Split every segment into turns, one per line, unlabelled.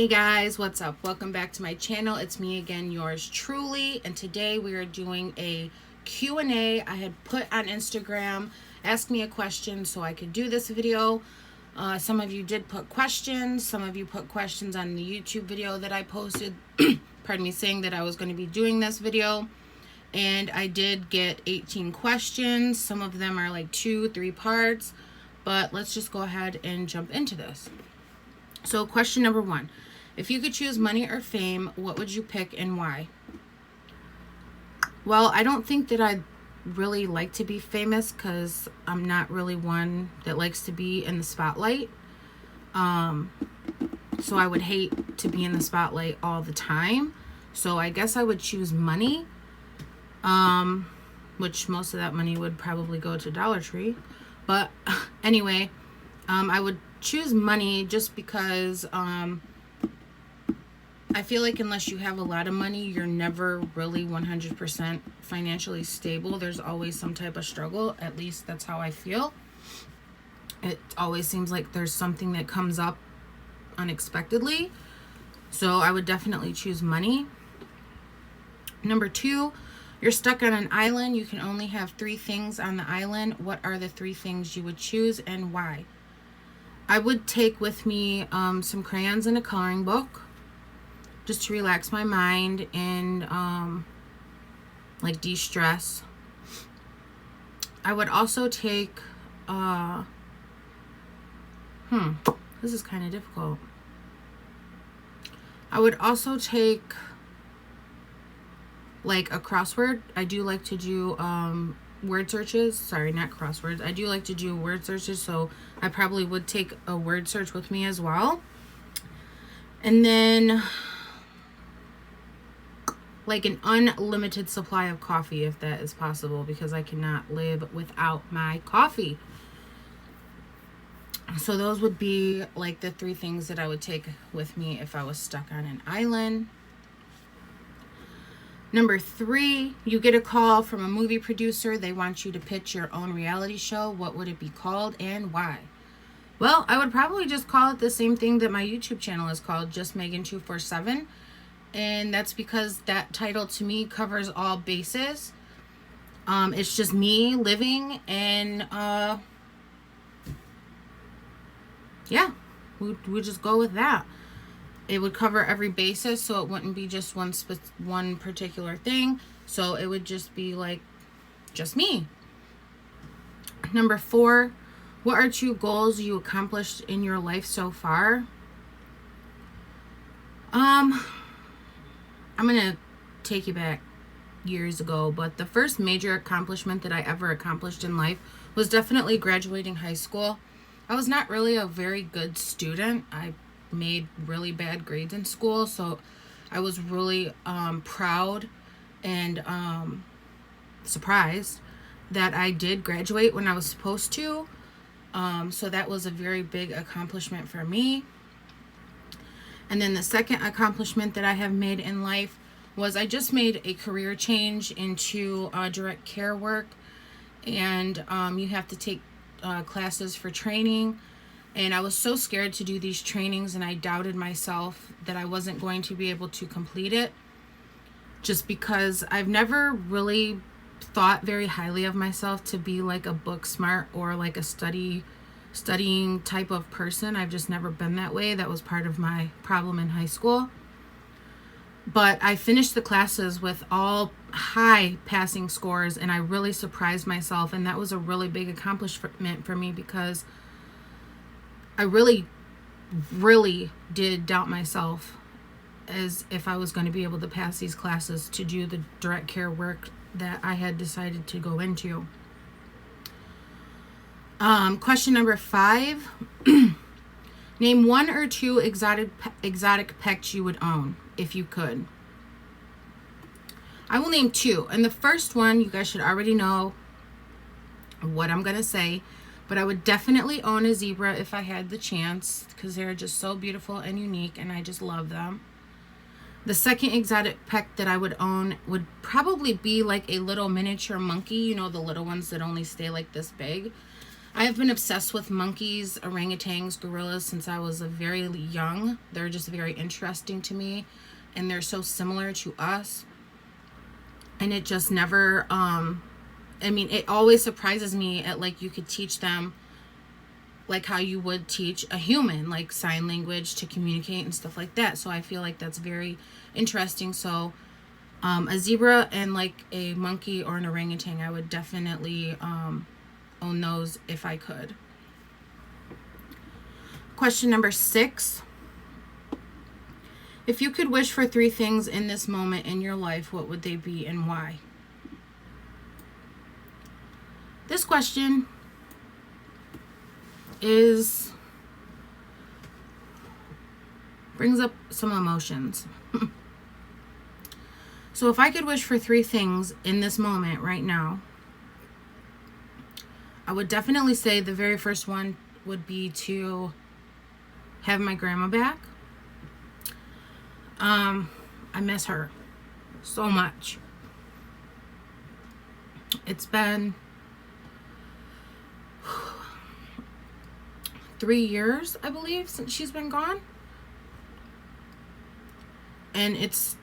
Hey guys, what's up? Welcome back to my channel. It's me again, yours truly, and today we are doing a Q&A. I had put on Instagram, ask me a question so I could do this video. Some of you did put questions. Some of you put questions on the YouTube video that I posted, pardon me, saying that I was going to be doing this video. And I did get 18 questions. Some of them are like 2-3 parts, but let's just go ahead and jump into this. So question number 1, if you could choose money or fame, what would you pick and why? Well, I don't think that I'd really like to be famous because I'm not really one that likes to be in the spotlight. So I would hate to be in the spotlight all the time. So I guess I would choose money, which most of that money would probably go to Dollar Tree. But anyway, I would choose money just because I feel like unless you have a lot of money, you're never really 100% financially stable. There's always some type of struggle. At least that's how I feel. It always seems like there's something that comes up unexpectedly. So I would definitely choose money. Number 2, you're stuck on an island. You can only have 3 things on the island. What are the 3 things you would choose and why? I would take with me some crayons and a coloring book just to relax my mind and like de-stress. I would also take this is kind of difficult. I would also take like a crossword. I do like to do word searches. Sorry, not crosswords. I do like to do word searches, so I probably would take a word search with me as well. And then like an unlimited supply of coffee, if that is possible, because I cannot live without my coffee. So those would be like the 3 things that I would take with me if I was stuck on an island. Number 3, you get a call from a movie producer. They want you to pitch your own reality show. What would it be called and why? Well, I would probably just call it the same thing that my YouTube channel is called, just Megan 247. And that's because that title to me covers all bases. It's just me living, and yeah, we'd just go with that. It would cover every basis, so it wouldn't be just one particular thing. So it would just be like just me. Number 4, what are 2 goals you accomplished in your life so far? I'm gonna take you back years ago, but the first major accomplishment that I ever accomplished in life was definitely graduating high school. I was not really a very good student. I made really bad grades in school, so I was really proud and surprised that I did graduate when I was supposed to. So that was a very big accomplishment for me. And then the second accomplishment that I have made in life was I just made a career change into direct care work, and you have to take classes for training. And I was so scared to do these trainings, and I doubted myself that I wasn't going to be able to complete it, just because I've never really thought very highly of myself to be like a book smart or like a studying type of person. I've just never been that way. That was part of my problem in high school. But I finished the classes with all high passing scores, and I really surprised myself, and that was a really big accomplishment for me because I really did doubt myself as if I was going to be able to pass these classes to do the direct care work that I had decided to go into. Question number 5. Name 1 or 2 exotic pets you would own if you could. I will name 2. And the first one, you guys should already know what I'm going to say. But I would definitely own a zebra if I had the chance, because they're just so beautiful and unique, and I just love them. The second exotic pet that I would own would probably be like a little miniature monkey. You know, the little ones that only stay like this big. I have been obsessed with monkeys, orangutans, gorillas since I was very young. They're just very interesting to me, and they're so similar to us. And it just never, it always surprises me at, like, you could teach them like how you would teach a human, like sign language to communicate and stuff like that. So I feel like that's very interesting. So a zebra and like a monkey or an orangutan, I would definitely own those if I could. Question number 6. If you could wish for 3 things in this moment in your life, what would they be and why? This question brings up some emotions. So if I could wish for 3 things in this moment right now, I would definitely say the very first one would be to have my grandma back. I miss her so much. It's been 3 years, I believe, since she's been gone. And it's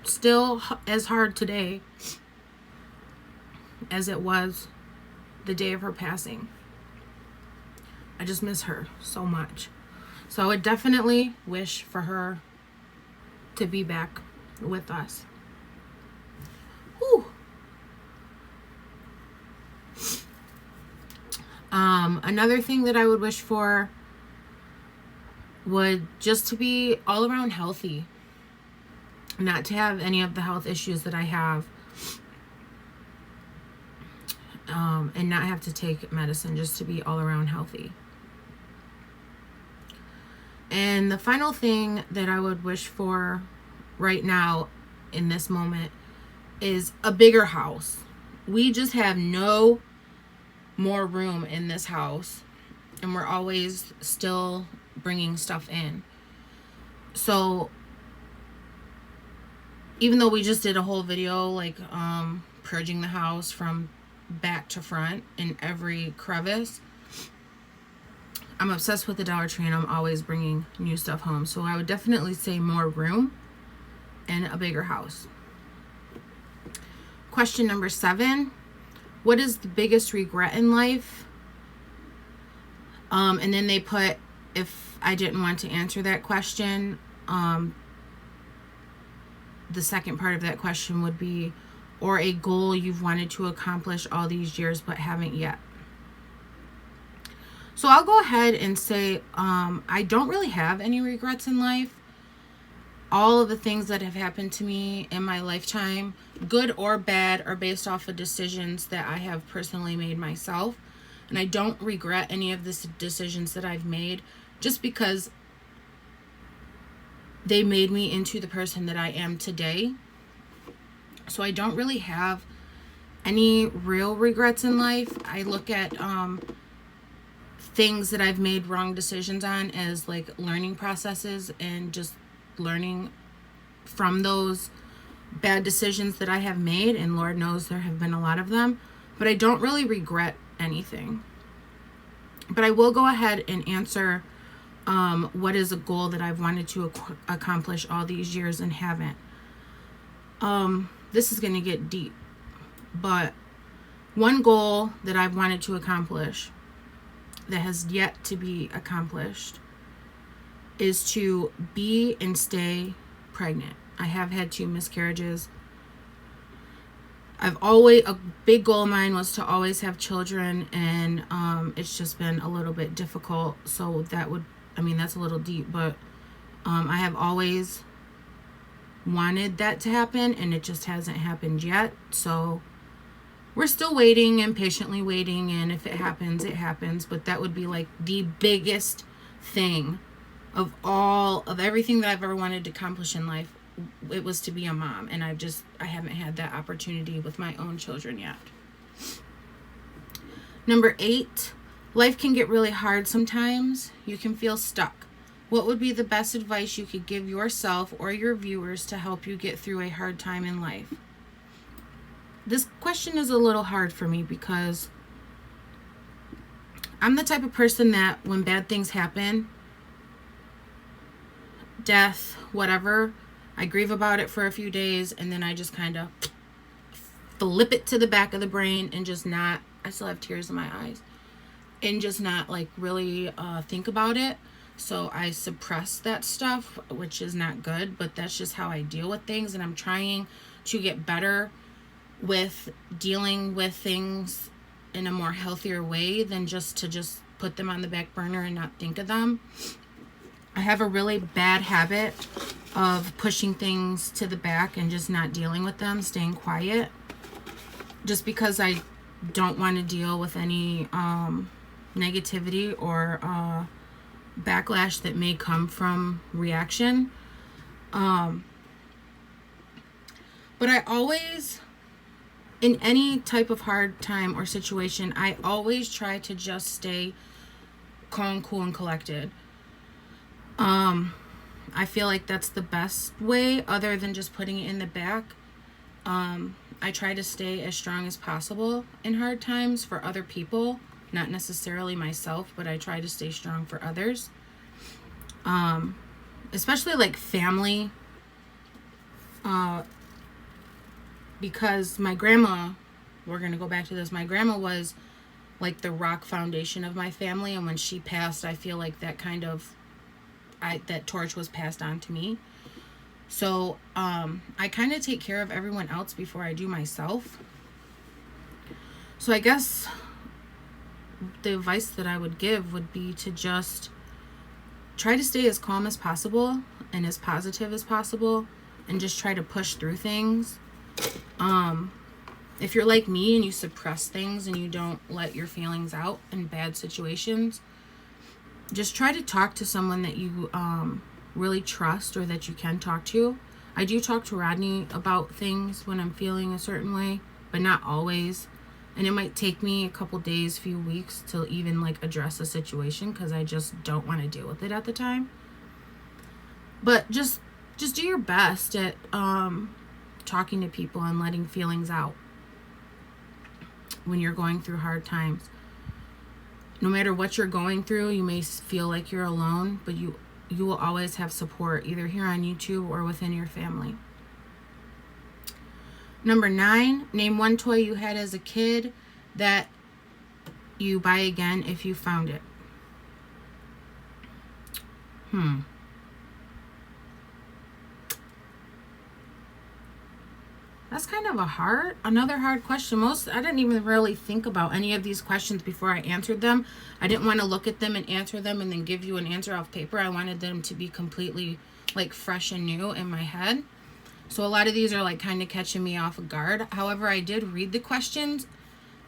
still as hard today as it was the day of her passing. I just miss her so much. So I would definitely wish for her to be back with us. Whew. Another thing that I would wish for would just to be all around healthy. Not to have any of the health issues that I have. And not have to take medicine, just to be all around healthy. And the final thing that I would wish for right now in this moment is a bigger house. We just have no more room in this house, and we're always still bringing stuff in. So even though we just did a whole video like purging the house from back to front in every crevice, I'm obsessed with the Dollar Tree, and I'm always bringing new stuff home. So I would definitely say more room and a bigger house. Question number 7. What is the biggest regret in life? And then they put, if I didn't want to answer that question, the second part of that question would be, or a goal you've wanted to accomplish all these years but haven't yet. So I'll go ahead and say I don't really have any regrets in life. All of the things that have happened to me in my lifetime, good or bad, are based off of decisions that I have personally made myself. And I don't regret any of the decisions that I've made, just because they made me into the person that I am today. So I don't really have any real regrets in life. I look at things that I've made wrong decisions on as like learning processes, and just learning from those bad decisions that I have made, and Lord knows there have been a lot of them. But I don't really regret anything. But I will go ahead and answer what is a goal that I've wanted to accomplish all these years and haven't. This is going to get deep, but one goal that I've wanted to accomplish that has yet to be accomplished is to be and stay pregnant. I have had 2 miscarriages. A big goal of mine was to always have children, and it's just been a little bit difficult. So that's a little deep, but I have always wanted that to happen, and it just hasn't happened yet. So we're still waiting and patiently waiting, and if it happens, it happens. But that would be like the biggest thing of everything that I've ever wanted to accomplish in life. It was to be a mom, and I haven't had that opportunity with my own children yet. Number 8, life can get really hard sometimes. You can feel stuck. What would be the best advice you could give yourself or your viewers to help you get through a hard time in life? This question is a little hard for me because I'm the type of person that when bad things happen, death, whatever, I grieve about it for a few days, and then I just kind of flip it to the back of the brain and just not, I still have tears in my eyes, and just not like really think about it. So I suppress that stuff, which is not good, but that's just how I deal with things. And I'm trying to get better with dealing with things in a more healthier way than just put them on the back burner and not think of them. I have a really bad habit of pushing things to the back and just not dealing with them, staying quiet, just because I don't want to deal with any negativity or backlash that may come from reaction. But I always, in any type of hard time or situation, I always try to just stay calm, cool, and collected. I feel like that's the best way, other than just putting it in the back. I try to stay as strong as possible in hard times for other people, not necessarily myself, but I try to stay strong for others. Especially like family. Because my grandma, we're going to go back to this, my grandma was like the rock foundation of my family, and when she passed, I feel like that kind of, that torch was passed on to me. So I kind of take care of everyone else before I do myself. So I guess the advice that I would give would be to just try to stay as calm as possible and as positive as possible, and just try to push through things. If you're like me and you suppress things and you don't let your feelings out in bad situations, just try to talk to someone that you really trust or that you can talk to. I do talk to Rodney about things when I'm feeling a certain way, but not always. And it might take me a couple days, few weeks to even like address a situation, because I just don't want to deal with it at the time. But just do your best at talking to people and letting feelings out when you're going through hard times. No matter what you're going through, you may feel like you're alone, but you will always have support, either here on YouTube or within your family. Number 9, name one toy you had as a kid that you buy again if you found it. That's kind of another hard question. I didn't even really think about any of these questions before I answered them. I didn't want to look at them and answer them and then give you an answer off paper. I wanted them to be completely like fresh and new in my head. So a lot of these are like kind of catching me off guard. However, I did read the questions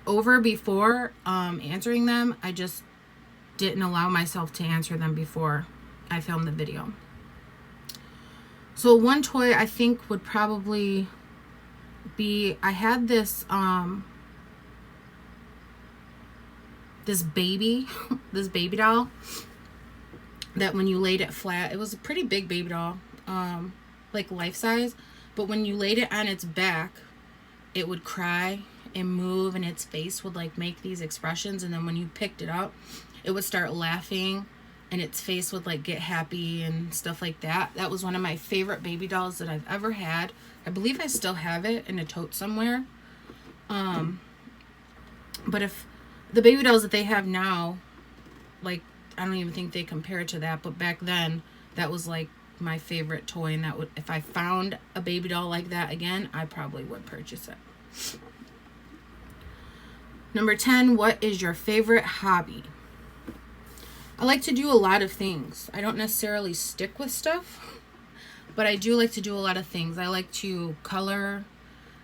over before answering them. I just didn't allow myself to answer them before I filmed the video. So one toy I think would probably be, I had this this baby doll that when you laid it flat, it was a pretty big baby doll, like life size, but when you laid it on its back, it would cry and move, and its face would like make these expressions, and then when you picked it up, it would start laughing and its face would like get happy and stuff like that. That was one of my favorite baby dolls that I've ever had. I believe I still have it in a tote somewhere. But if the baby dolls that they have now, like, I don't even think they compare to that, but back then that was like my favorite toy, and that would, if I found a baby doll like that again, I probably would purchase it. Number 10, what is your favorite hobby? I like to do a lot of things. I don't necessarily stick with stuff, but I do like to do a lot of things. I like to color.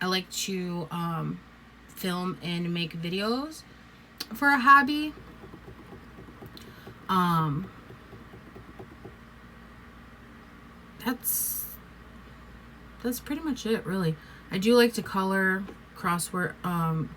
I like to film and make videos for a hobby. That's pretty much it, really. I do like to color, crossword,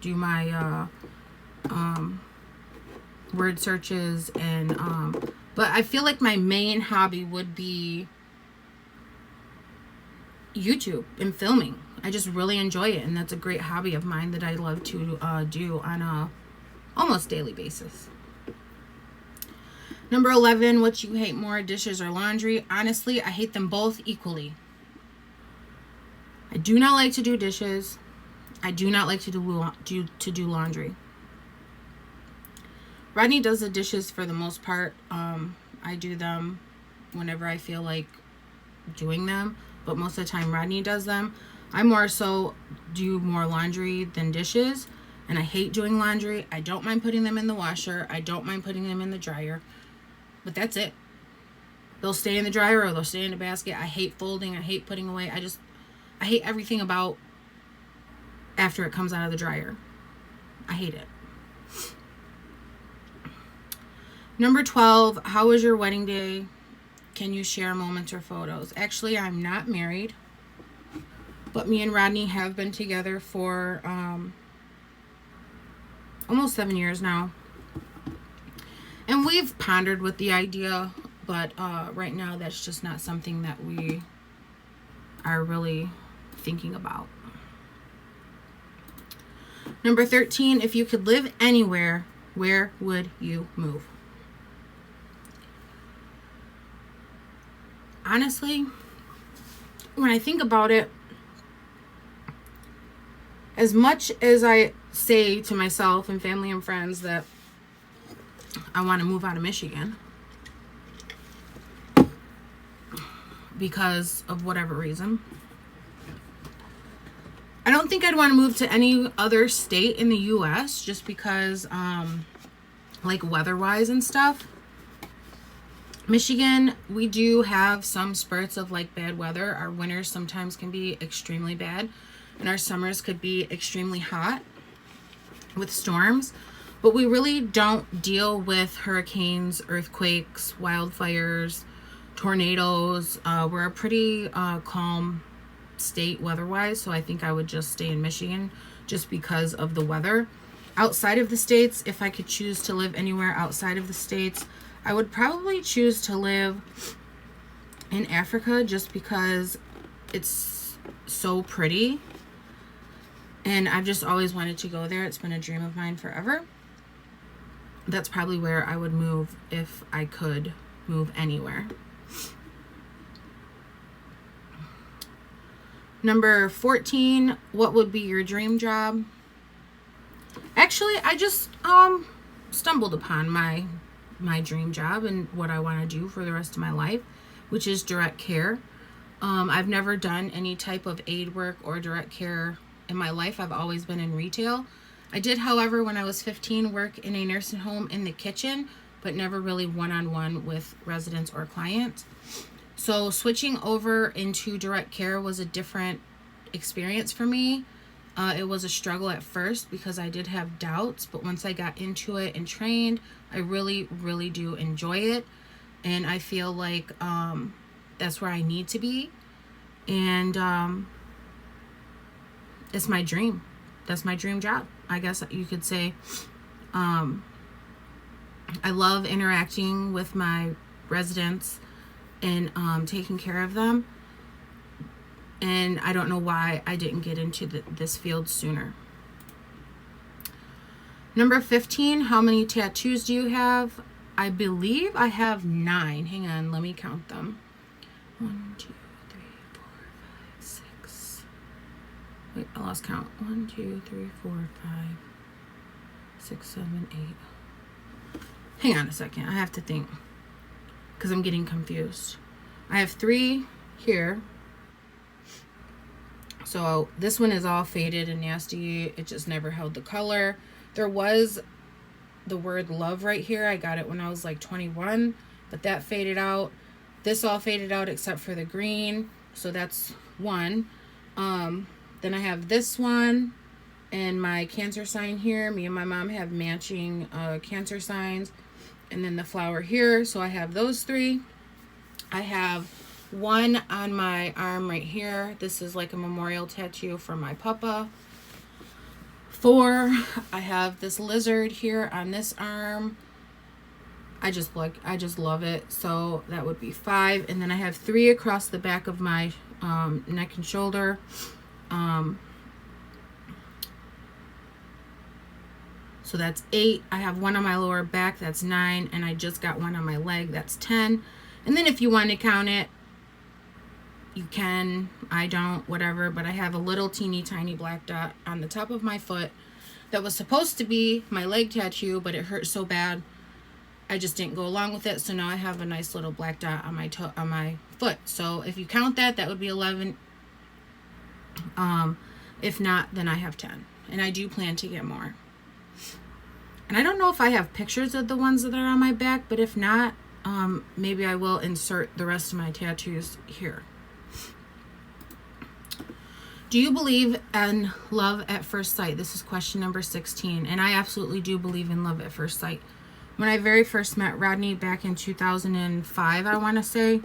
do my word searches, and but I feel like my main hobby would be YouTube and filming. I just really enjoy it, and that's a great hobby of mine that I love to do on a almost daily basis. Number 11, what you hate more, dishes or laundry? Honestly, I hate them both equally. I do not like to do dishes. I do not like to do laundry. Rodney does the dishes for the most part. I do them whenever I feel like doing them, but most of the time Rodney does them. I more so do more laundry than dishes, and I hate doing laundry. I don't mind putting them in the washer. I don't mind putting them in the dryer, but that's it. They'll stay in the dryer or they'll stay in the basket. I hate folding. I hate putting away. I hate everything about after it comes out of the dryer. I hate it. Number 12, how was your wedding day? Can you share moments or photos? Actually, I'm not married, but me and Rodney have been together for almost 7 years now. And we've pondered with the idea, but right now that's just not something that we are really thinking about. Number 13, if you could live anywhere, where would you move? Honestly, when I think about it, as much as I say to myself and family and friends that I want to move out of Michigan because of whatever reason, I don't think I'd want to move to any other state in the U.S. just because, like weather-wise and stuff. Michigan, we do have some spurts of like bad weather. Our winters sometimes can be extremely bad, and our summers could be extremely hot with storms, but we really don't deal with hurricanes, earthquakes, wildfires, tornadoes. We're a pretty calm state weather-wise, so I think I would just stay in Michigan just because of the weather. Outside of the states, if I could choose to live anywhere outside of the states, I would probably choose to live in Africa just because it's so pretty. And I've just always wanted to go there. It's been a dream of mine forever. That's probably where I would move if I could move anywhere. Number 14, what would be your dream job? Actually, I just stumbled upon my dream job and what I want to do for the rest of my life, which is direct care. I've never done any type of aid work or direct care in my life. I've always been in retail. I did, however, when I was 15, work in a nursing home in the kitchen, but never really one-on-one with residents or clients. So switching over into direct care was a different experience for me. It was a struggle at first because I did have doubts, but once I got into it and trained, I really, really do enjoy it. And I feel like that's where I need to be. And it's my dream. That's my dream job, I guess you could say. I love interacting with my residents and taking care of them. And I don't know why I didn't get into this field sooner. Number 15, how many tattoos do you have? I believe I have 9. Hang on, let me count them. 1, 2, 3, 4, 5, 6. Wait, I lost count. 1, 2, 3, 4, 5, 6, 7, 8. Hang on a second, I have to think because I'm getting confused. I have 3 here. So this one is all faded and nasty. It just never held the color. There was the word love right here. I got it when I was like 21, but that faded out. This all faded out except for the green. So that's one. Then I have this one and my cancer sign here. Me and my mom have matching cancer signs. And then the flower here. So I have those 3. I have one on my arm right here. This is like a memorial tattoo for my papa. 4, I have this lizard here on this arm. I just love it. So that would be 5. And then I have 3 across the back of my neck and shoulder. So that's 8. I have 1 on my lower back, that's 9. And I just got 1 on my leg, that's 10. And then if you want to count it, you can. I don't, whatever. But I have a little teeny tiny black dot on the top of my foot that was supposed to be my leg tattoo, but it hurt so bad I just didn't go along with it. So now I have a nice little black dot on my toe, on my foot. So if you count that, that would be 11. If not, then I have 10. And I do plan to get more. And I don't know if I have pictures of the ones that are on my back, but if not, maybe I will insert the rest of my tattoos here. Do you believe in love at first sight? This is question number 16. And I absolutely do believe in love at first sight. When I very first met Rodney back in 2005, I want to say,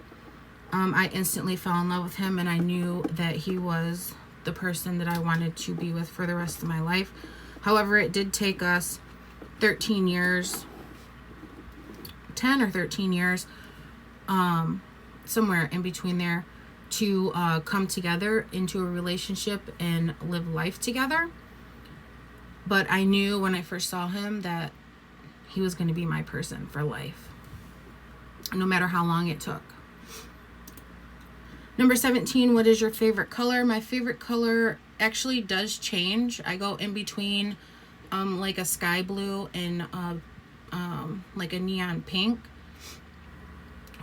I instantly fell in love with him, and I knew that he was the person that I wanted to be with for the rest of my life. However, it did take us 13 years, 10 or 13 years, somewhere in between there, to come together into a relationship and live life together. But I knew when I first saw him that he was going to be my person for life, no matter how long it took. Number 17, what is your favorite color? My favorite color actually does change. I go in between like a sky blue and like a neon pink.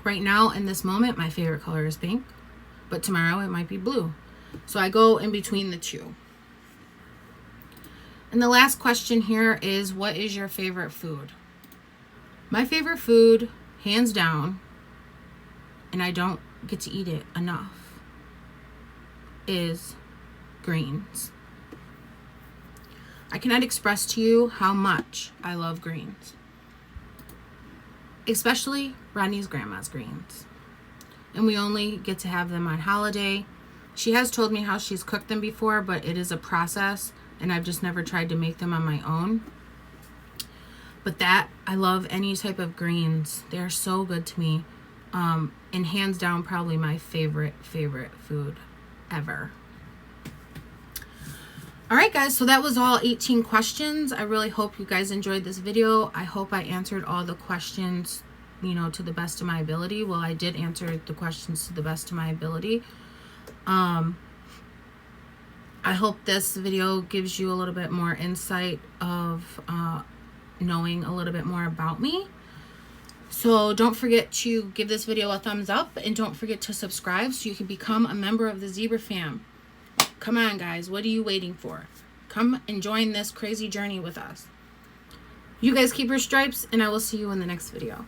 Right now, in this moment, my favorite color is pink, but tomorrow it might be blue. So I go in between the two. And the last question here is, what is your favorite food? My favorite food, hands down, and I don't get to eat it enough, is greens. I cannot express to you how much I love greens, especially Rodney's grandma's greens. And we only get to have them on holiday. She has told me how she's cooked them before, but it is a process, and I've just never tried to make them on my own. But that, I love any type of greens. They're so good to me. And hands down, probably my favorite food ever. Alright guys, so that was all 18 questions. I really hope you guys enjoyed this video. I hope I answered all the questions, you know, to the best of my ability. Well, I did answer the questions to the best of my ability. I hope this video gives you a little bit more insight of knowing a little bit more about me. So don't forget to give this video a thumbs up, and don't forget to subscribe so you can become a member of the Zebra fam. Come on guys, what are you waiting for? Come and join this crazy journey with us. You guys keep your stripes, and I will see you in the next video.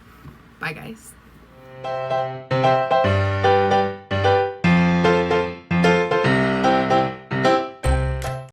Bye guys.